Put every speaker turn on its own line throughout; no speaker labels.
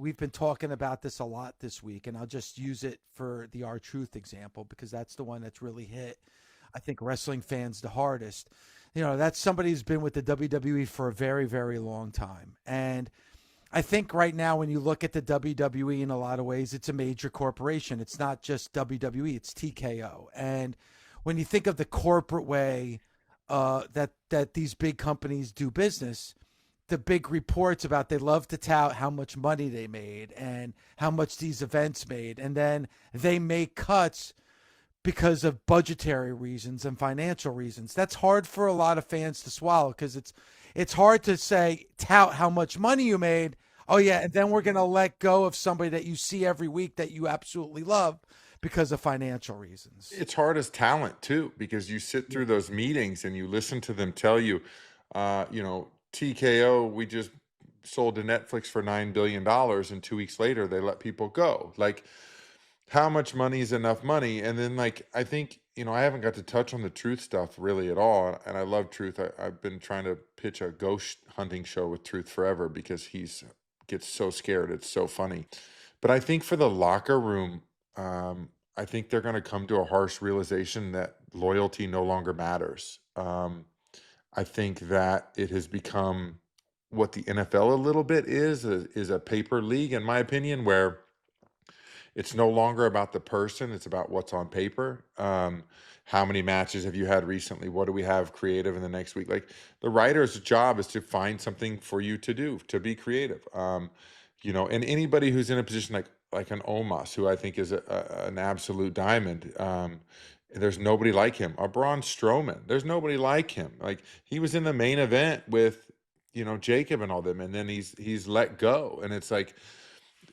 we've been talking about this a lot this week, and I'll just use it for the R-Truth example because that's the one that's really hit, I think, wrestling fans the hardest. That's somebody who's been with the WWE for a very, very long time. And I think right now, when you look at the WWE in a lot of ways, it's a major corporation. It's not just WWE, it's TKO. And when you think of the corporate way that these big companies do business, the big reports about they love to tout how much money they made and how much these events made. And then they make cuts because of budgetary reasons and financial reasons. That's hard for a lot of fans to swallow because it's hard to say tout how much money you made. Oh yeah, and then we're going to let go of somebody that you see every week that you absolutely love because of financial reasons.
It's hard as talent too, because you sit
Yeah.
through those meetings and you listen to them tell you, TKO, we just sold to Netflix for $9 billion, and 2 weeks later they let people go. Like, how much money is enough money? And then, like, I think, I haven't got to touch on the Truth stuff really at all. And I love Truth. I've been trying to pitch a ghost hunting show with Truth forever because he's gets so scared. It's so funny. But I think for the locker room, I think they're going to come to a harsh realization that loyalty no longer matters. I think that it has become what the NFL a little bit is a paper league, in my opinion, where it's no longer about the person, it's about what's on paper. How many matches have you had recently? What do we have creative in the next week? Like, the writer's job is to find something for you to do, to be creative. And anybody who's in a position like an Omos, who I think is an absolute diamond. There's nobody like him. A Braun Strowman, there's nobody like him. Like, he was in the main event with, Jacob and all them, and then he's let go, and it's like,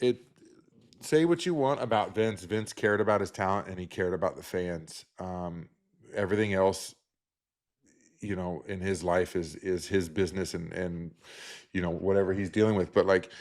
it say what you want about Vince. Vince cared about his talent and he cared about the fans. Everything else, in his life is his business and whatever he's dealing with. But, like,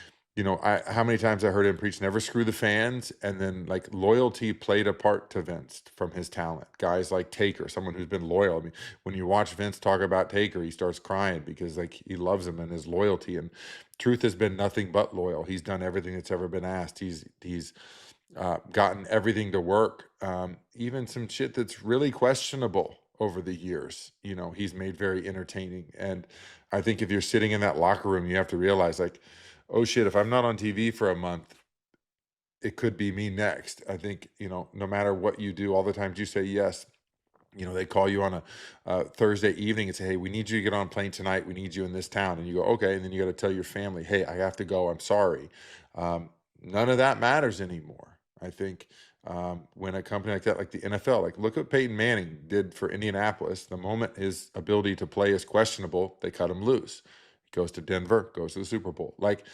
how many times I heard him preach, never screw the fans, and then, like, loyalty played a part to Vince from his talent. Guys like Taker, someone who's been loyal. I mean, when you watch Vince talk about Taker, he starts crying because, like, he loves him and his loyalty. And Truth has been nothing but loyal. He's done everything that's ever been asked. He's gotten everything to work, even some shit that's really questionable over the years. He's made very entertaining. And I think if you're sitting in that locker room, you have to realize, like, oh shit, if I'm not on TV for a month, it could be me next. I think, no matter what you do, all the times you say yes, they call you on a Thursday evening and say, hey, we need you to get on a plane tonight. We need you in this town. And you go, okay. And then you got to tell your family, hey, I have to go. I'm sorry. None of that matters anymore. I think when a company like that, like the NFL, like, look what Peyton Manning did for Indianapolis. The moment his ability to play is questionable, they cut him loose. He goes to Denver, goes to the Super Bowl. Like,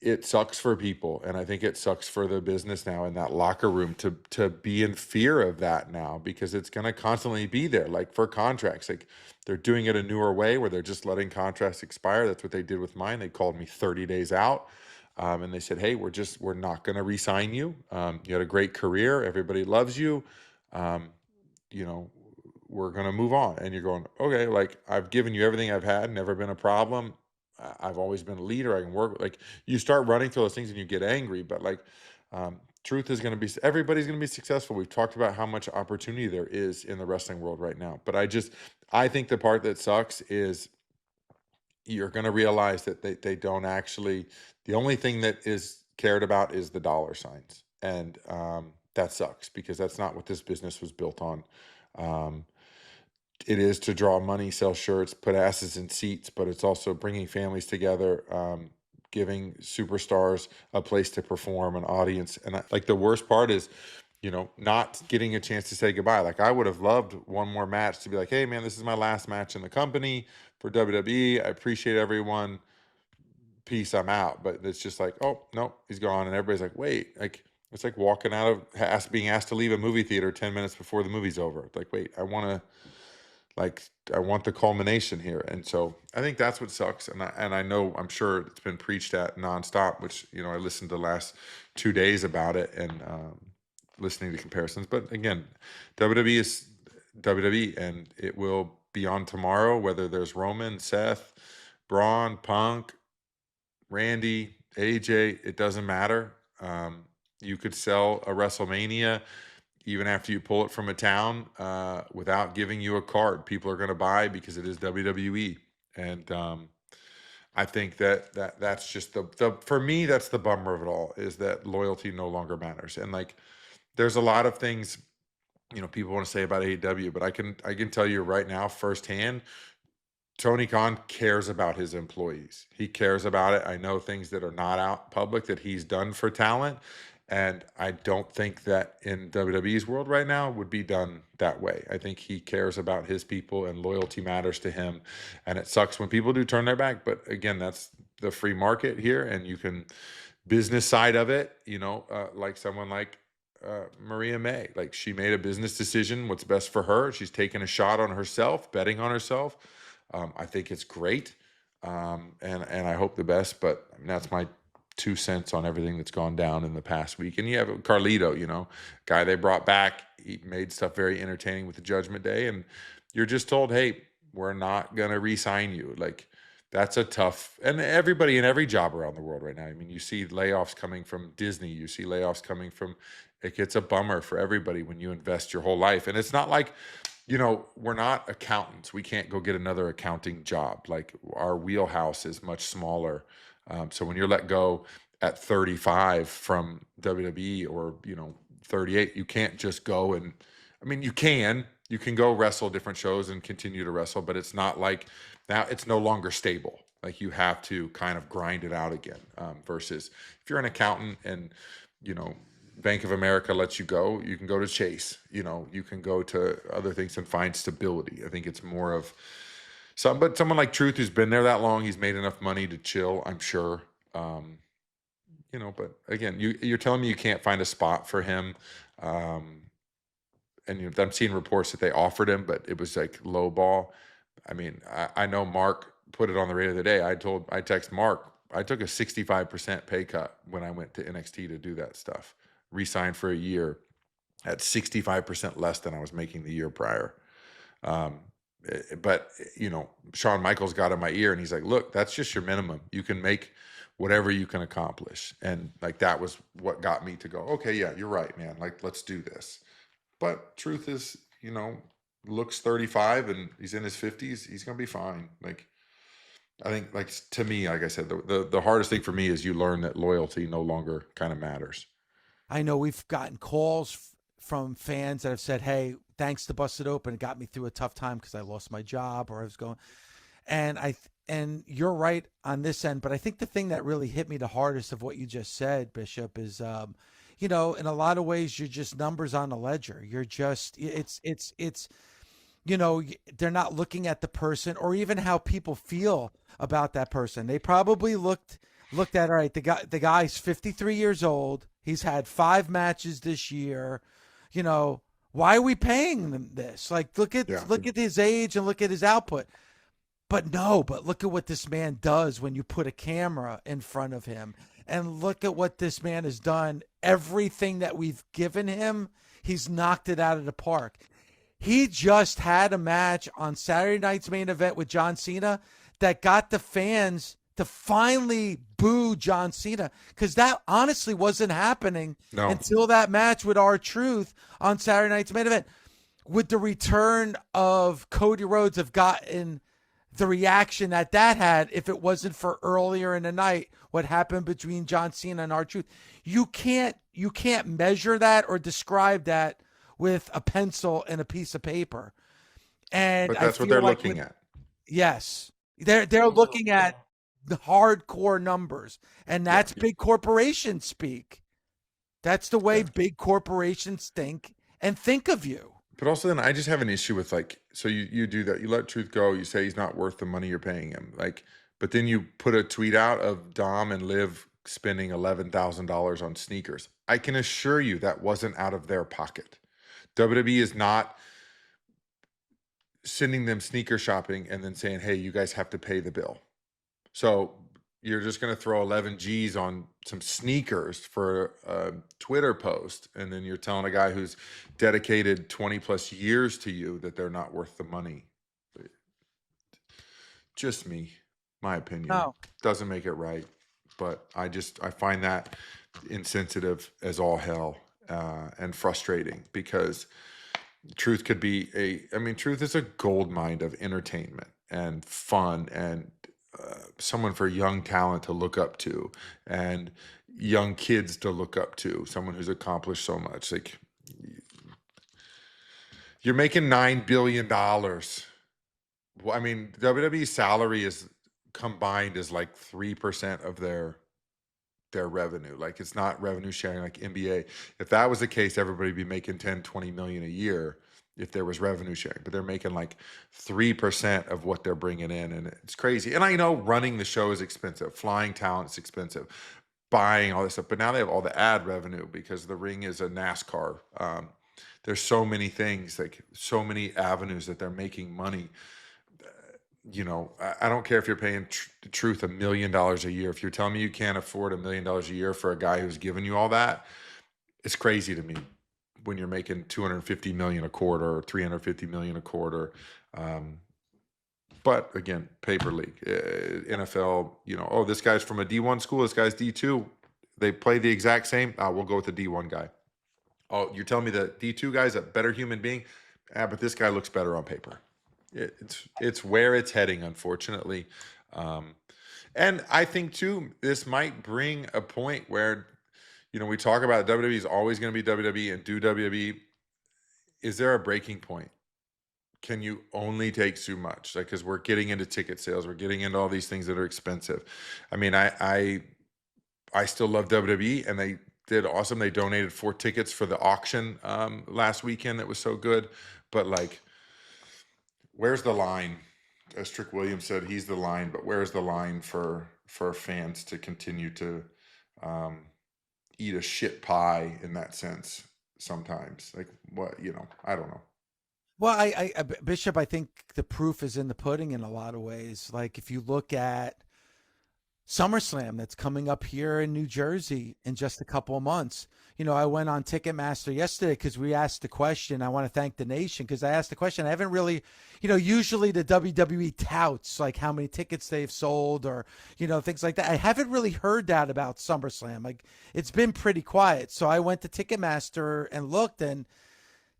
it sucks for people, and I think it sucks for the business now in that locker room to be in fear of that now, because it's going to constantly be there. Like, for contracts, like, they're doing it a newer way where they're just letting contracts expire. That's what they did with mine. They called me 30 days out, and they said, hey, we're not going to re-sign you. You had a great career, everybody loves you. um, you know we're going to move on. And you're going, okay, like, I've given you everything I've had, never been a problem. I've always been a leader. I can work. Like, you start running through those things and you get angry. But, like, Truth is going to be, everybody's going to be successful. We've talked about how much opportunity there is in the wrestling world right now. But I think the part that sucks is you're going to realize that they don't actually, the only thing that is cared about is the dollar signs. And that sucks, because that's not what this business was built on. Um, it is to draw money, sell shirts, put asses in seats, but it's also bringing families together, giving superstars a place to perform, an audience. And like, the worst part is, not getting a chance to say goodbye. Like, I would have loved one more match to be like, hey man, this is my last match in the company for WWE. I appreciate everyone. Peace, I'm out. But it's just like, oh no, he's gone, and everybody's like, wait, like, it's like walking out of being asked to leave a movie theater 10 minutes before the movie's over. Like, wait, I want the culmination here. And so I think that's what sucks. And I know, I'm sure it's been preached at nonstop, which, I listened to the last 2 days about it, and listening to comparisons. But again, WWE is WWE, and it will be on tomorrow, whether there's Roman, Seth, Braun, Punk, Randy, AJ, it doesn't matter. You could sell a WrestleMania even after you pull it from a town without giving you a card. People are going to buy because it is WWE. And I think that's just the for me, that's the bummer of it all, is that loyalty no longer matters. And like, there's a lot of things, people want to say about AEW, but I can tell you right now firsthand, Tony Khan cares about his employees. He cares about it. I know things that are not out public that he's done for talent. And I don't think that in WWE's world right now would be done that way. I think he cares about his people and loyalty matters to him. And it sucks when people do turn their back. But again, that's the free market here. And you can, business side of it, like someone like Maria May, like she made a business decision, what's best for her. She's taken a shot on herself, betting on herself. I think it's great, and I hope the best. But I mean, that's my 2 cents on everything that's gone down in the past week. And you have Carlito, guy they brought back. He made stuff very entertaining with the Judgment Day, and you're just told, hey, we're not gonna re-sign you. Like, that's a tough, and everybody in every job around the world right now. I mean, you see layoffs coming from Disney, you see layoffs coming from. It gets a bummer for everybody when you invest your whole life, and it's not like, we're not accountants. We can't go get another accounting job. Like, our wheelhouse is much smaller. So when you're let go at 35 from WWE, or 38, you can't just go and, I mean, you can go wrestle different shows and continue to wrestle, but it's not like, now it's no longer stable. Like, you have to kind of grind it out again. Versus if you're an accountant and, you know, Bank of America lets you go, you can go to Chase, you can go to other things and find stability. I think it's more of but someone like Truth, who's been there that long, he's made enough money to chill, I'm sure. But again, you're telling me you can't find a spot for him. And I'm seeing reports that they offered him, but it was like low ball. I mean, I know Mark put it on the radio the other day. I text Mark, I took a 65% pay cut when I went to NXT to do that stuff. Re-signed for a year at 65% less than I was making the year prior. But Shawn Michaels got in my ear and he's like, look, that's just your minimum. You can make whatever you can accomplish. And like, that was what got me to go, okay, yeah, you're right, man. Like, let's do this. But truth is, looks 35 and he's in his 50s. He's going to be fine. Like, I think, like, to me, like I said, the hardest thing for me is you learn that loyalty no longer kind of matters.
I know we've gotten calls from fans that have said, "Hey, thanks to Busted Open, it got me through a tough time because I lost my job or I was going." And you're right on this end, but I think the thing that really hit me the hardest of what you just said, Bishop, is in a lot of ways you're just numbers on a ledger. You're just it's they're not looking at the person or even how people feel about that person. They probably looked at, all right, the guy's 53 years old. He's had 5 matches this year. Why are we paying him this? Like, look at his age and look at his output. But look at what this man does when you put a camera in front of him. And look at what this man has done. Everything that we've given him, he's knocked it out of the park. He just had a match on Saturday night's main event with John Cena that got the fans to finally boo John Cena, because that honestly wasn't happening until that match with R-Truth on Saturday night's main event. Would the return of Cody Rhodes have gotten the reaction that had if it wasn't for earlier in the night what happened between John Cena and R-Truth? You can't measure that or describe that with a pencil and a piece of paper. And
but that's what they're looking at.
Yes. They're looking at the hardcore numbers, and that's big corporation speak. That's the way big corporations think and think of you.
But also, then I just have an issue with, like, so you do that. You let Truth go. You say he's not worth the money you're paying him. Like, but then you put a tweet out of Dom and Liv spending $11,000 on sneakers. I can assure you that wasn't out of their pocket. WWE is not sending them sneaker shopping and then saying, hey, you guys have to pay the bill. So you're just going to throw 11 G's on some sneakers for a Twitter post, and then you're telling a guy who's dedicated 20 plus years to you that they're not worth the money. Just my opinion.
No.
Doesn't make it right. But I find that insensitive as all hell, and frustrating, because truth could be truth is a gold mine of entertainment and fun, and someone for young talent to look up to, and young kids to look up to, someone who's accomplished so much. Like, you're making $9 billion. Well, I mean, WWE's salary is combined is like 3% of their revenue. Like, it's not revenue sharing like NBA. If that was the case, everybody would be making 10, 20 million a year if there was revenue sharing, but they're making like 3% of what they're bringing in. And it's crazy. And I know running the show is expensive. Flying talent is expensive. Buying all this stuff. But now they have all the ad revenue because the ring is a NASCAR. There's so many things, like so many avenues that they're making money. I don't care if you're paying Truth $1 million a year. If you're telling me you can't afford $1 million a year for a guy who's giving you all that, it's crazy to me when you're making 250 million a quarter or 350 million a quarter. But again, paper league, NFL, oh, this guy's from a D1 school, this guy's D2. They play the exact same. We'll go with the D1 guy. Oh, you're telling me the D2 guy's a better human being? But this guy looks better on paper. It's where it's heading, unfortunately. And I think too, this might bring a point where, we talk about WWE is always going to be WWE and do WWE. Is there a breaking point? Can you only take so much? Like, because we're getting into ticket sales, we're getting into all these things that are expensive. I mean, I still love WWE, and they did awesome. They donated 4 tickets for the auction last weekend. That was so good. But like, where's the line? As Trick Williams said, he's the line, but where's the line for fans to continue to eat a shit pie in that sense sometimes? Like, what, I don't know.
Well, Bishop, I think the proof is in the pudding in a lot of ways. Like, if you look at SummerSlam that's coming up here in New Jersey in just a couple of months. I went on Ticketmaster yesterday because we asked the question. I want to thank the nation because I asked the question. I haven't really, usually the WWE touts like how many tickets they've sold or, things like that. I haven't really heard that about SummerSlam. Like, it's been pretty quiet. So I went to Ticketmaster and looked, and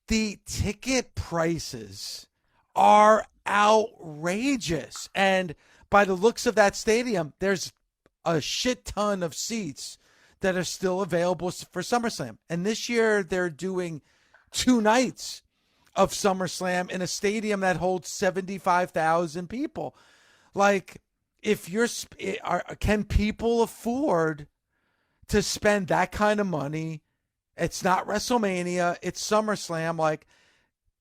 the ticket prices are outrageous. And by the looks of that stadium, there's a shit ton of seats that are still available for SummerSlam. And this year they're doing 2 nights of SummerSlam in a stadium that holds 75,000 people. Like, can people afford to spend that kind of money? It's not WrestleMania, it's SummerSlam. Like,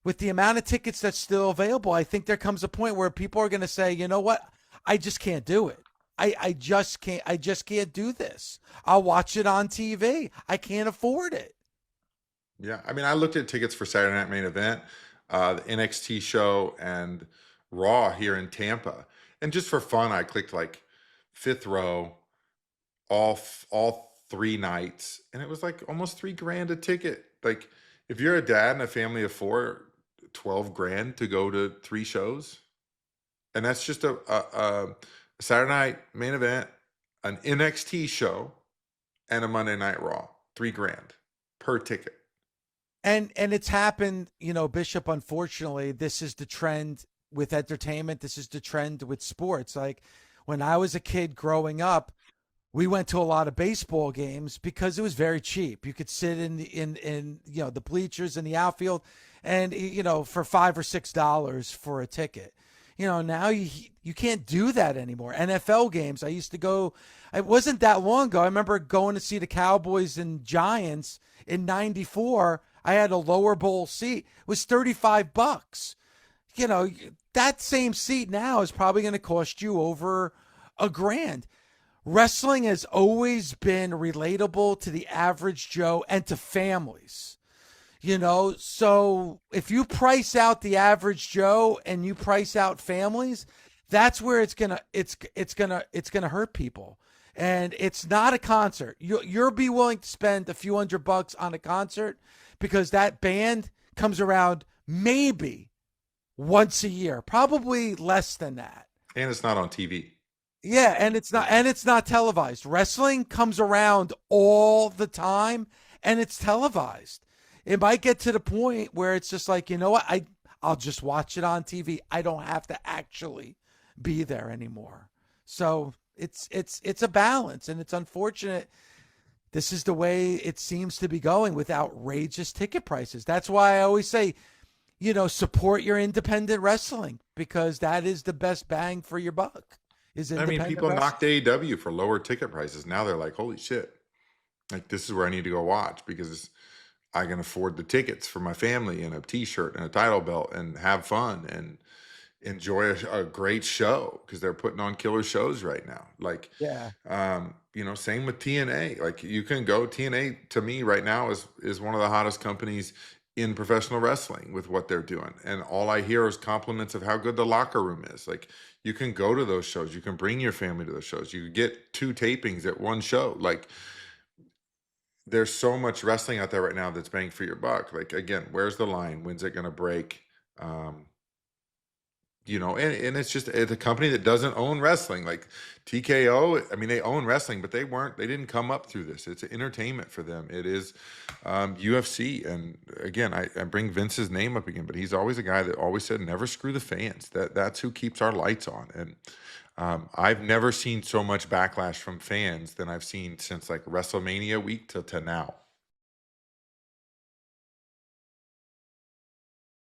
with the amount of tickets that's still available, I think there comes a point where people are going to say, you know what? I just can't do it. I just can't do this. I'll watch it on TV. I can't afford it.
Yeah. I mean, I looked at tickets for Saturday Night Main Event, the NXT show, and Raw here in Tampa. And just for fun, I clicked like 5th row, all 3 nights. And it was like almost $3,000 a ticket. Like, if you're a dad and a family of 4, $12,000 to go to 3 shows. And that's just a Saturday Night Main Event, an NXT show, and a Monday Night Raw. $3,000 per ticket.
And it's happened, Bishop, unfortunately. This is the trend with entertainment. This is the trend with sports. Like, when I was a kid growing up, we went to a lot of baseball games because it was very cheap. You could sit in the bleachers in the outfield and, for $5 or $6 for a ticket. Now you can't do that anymore. NFL games, I used to go, it wasn't that long ago. I remember going to see the Cowboys and Giants in 94. I had a lower bowl seat. It was $35. That same seat now is probably going to cost you over $1,000. Wrestling has always been relatable to the average Joe and to families. So if you price out the average Joe and you price out families, that's where it's gonna hurt people. And it's not a concert. You'll be willing to spend a few $100 on a concert because that band comes around maybe once a year, probably less than that.
And it's not on TV.
Yeah, and it's not televised. Wrestling comes around all the time and it's televised. It might get to the point where it's just like, you know what? I'll just watch it on TV. I don't have to actually be there anymore. So it's a balance, and it's unfortunate this is the way it seems to be going with outrageous ticket prices. That's why I always say, support your independent wrestling, because that is the best bang for your buck. Is
I mean,
independent
people
wrestling.
knocked AEW for lower ticket prices. Now they're like, holy shit. Like, this is where I need to go watch because I can afford the tickets for my family and a t-shirt and a title belt and have fun and enjoy a great show because they're putting on killer shows right now. Like,
Yeah.
same with TNA. Like, you can go, TNA to me right now is one of the hottest companies in professional wrestling with what they're doing. And all I hear is compliments of how good the locker room is. Like, you can go to those shows. You can bring your family to those shows. You get 2 tapings at one show. Like, there's so much wrestling out there right now that's bang for your buck. Like, again, where's the line? When's it going to break? Um, and it's just it's a company that doesn't own wrestling. Like TKO, I mean, they own wrestling, but they didn't come up through this. It's entertainment for them. It is UFC. And again, I bring Vince's name up again, but he's always a guy that always said, never screw the fans. That's who keeps our lights on. And I've never seen so much backlash from fans than I've seen since like WrestleMania week to now.